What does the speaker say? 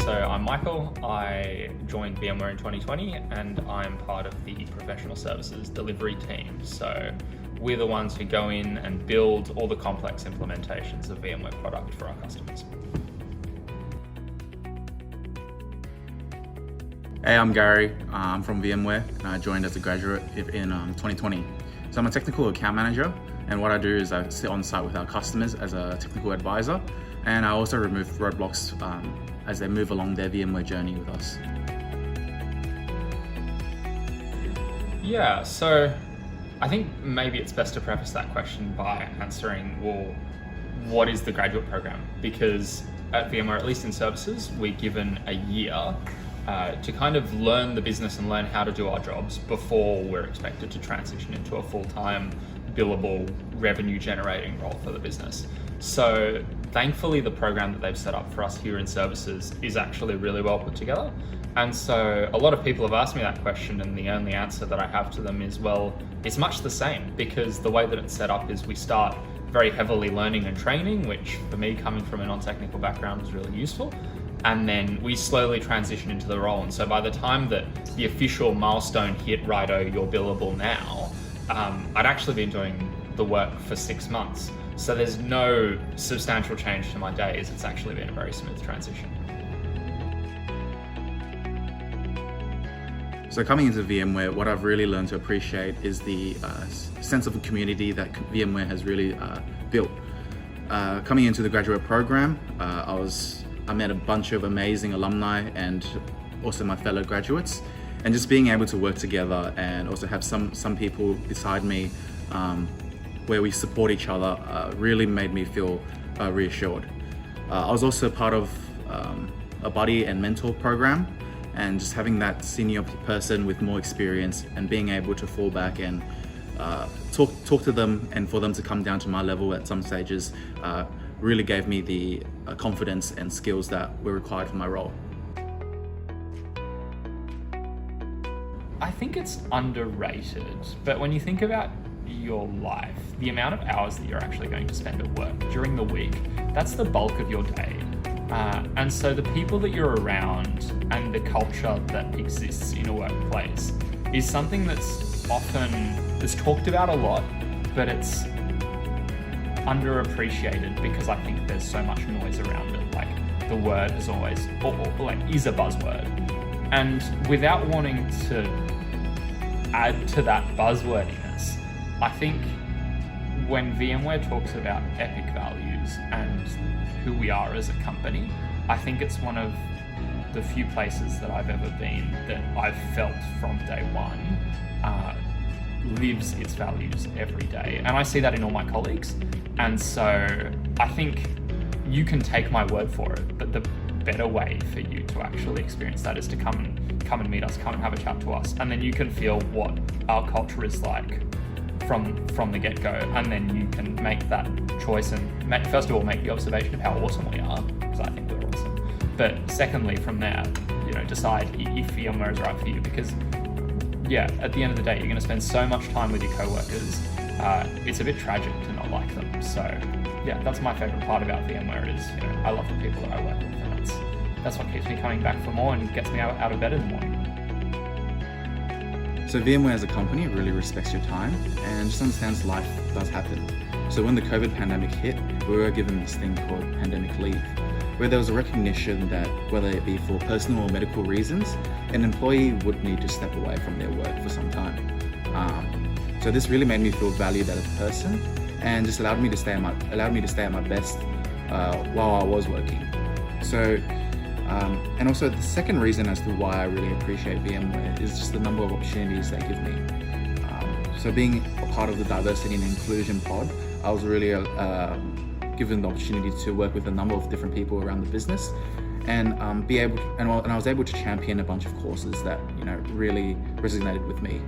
So I'm Michael. I joined VMware in 2020 and I'm part of the professional services delivery team. So we're the ones who go in and build all the complex implementations of VMware product for our customers. Hey, I'm Gary. I'm from VMware and I joined as a graduate in 2020. So I'm a technical account manager, and what I do is I sit on site with our customers as a technical advisor, and I also remove roadblocks as they move along their VMware journey with us. Yeah, so I think maybe it's best to preface that question by answering, well, what is the graduate program? Because at VMware, at least in services, we're given a year to kind of learn the business and learn how to do our jobs before we're expected to transition into a full-time, billable, revenue-generating role for the business. So thankfully, the program that they've set up for us here in services is actually really well put together. And so a lot of people have asked me that question, and the only answer that I have to them is, well, it's much the same, because the way that it's set up is we start very heavily learning and training, which for me, coming from a non-technical background, is really useful. And then we slowly transition into the role. And so by the time that the official milestone hit, righto, you're billable now, I'd actually been doing the work for 6 months. So there's no substantial change to my days. It's actually been a very smooth transition. So coming into VMware, what I've really learned to appreciate is the sense of a community that VMware has really built. Coming into the graduate program, I met a bunch of amazing alumni and also my fellow graduates, and just being able to work together and also have some people beside me where we support each other really made me feel reassured. I was also part of a buddy and mentor program, and just having that senior person with more experience and being able to fall back and talk to them, and for them to come down to my level at some stages really gave me the confidence and skills that were required for my role. I think it's underrated, but when you think about your life, the amount of hours that you're actually going to spend at work during the week, that's the bulk of your day. And so the people that you're around and the culture that exists in a workplace is something that's talked about a lot, but it's underappreciated because I think there's so much noise around it. Like, the word is always, is a buzzword. And without wanting to add to that buzzwordiness, I think when VMware talks about epic values and who we are as a company, I think it's one of the few places that I've ever been that I've felt from day one lives its values every day. And I see that in all my colleagues. And so I think you can take my word for it, but the better way for you to actually experience that is to come and meet us, come and have a chat to us, and then you can feel what our culture is like from the get-go, and then you can make that choice and first of all make the observation of how awesome we are, because I think we're awesome. But secondly, from there, decide if VMware is right for you, because at the end of the day, you're going to spend so much time with your coworkers. It's a bit tragic to not like them. So that's my favorite part about VMware is, I love the people that I work with, and that's what keeps me coming back for more and gets me out of bed in the morning. So VMware as a company really respects your time and just understands life does happen. So when the COVID pandemic hit, we were given this thing called pandemic leave, where there was a recognition that whether it be for personal or medical reasons, an employee would need to step away from their work for some time. So this really made me feel valued as a person, and just allowed me to stay at my best while I was working. So, and also the second reason as to why I really appreciate VMware is just the number of opportunities they give me. So being a part of the diversity and inclusion pod, I was really given the opportunity to work with a number of different people around the business, and I was able to champion a bunch of courses that really resonated with me.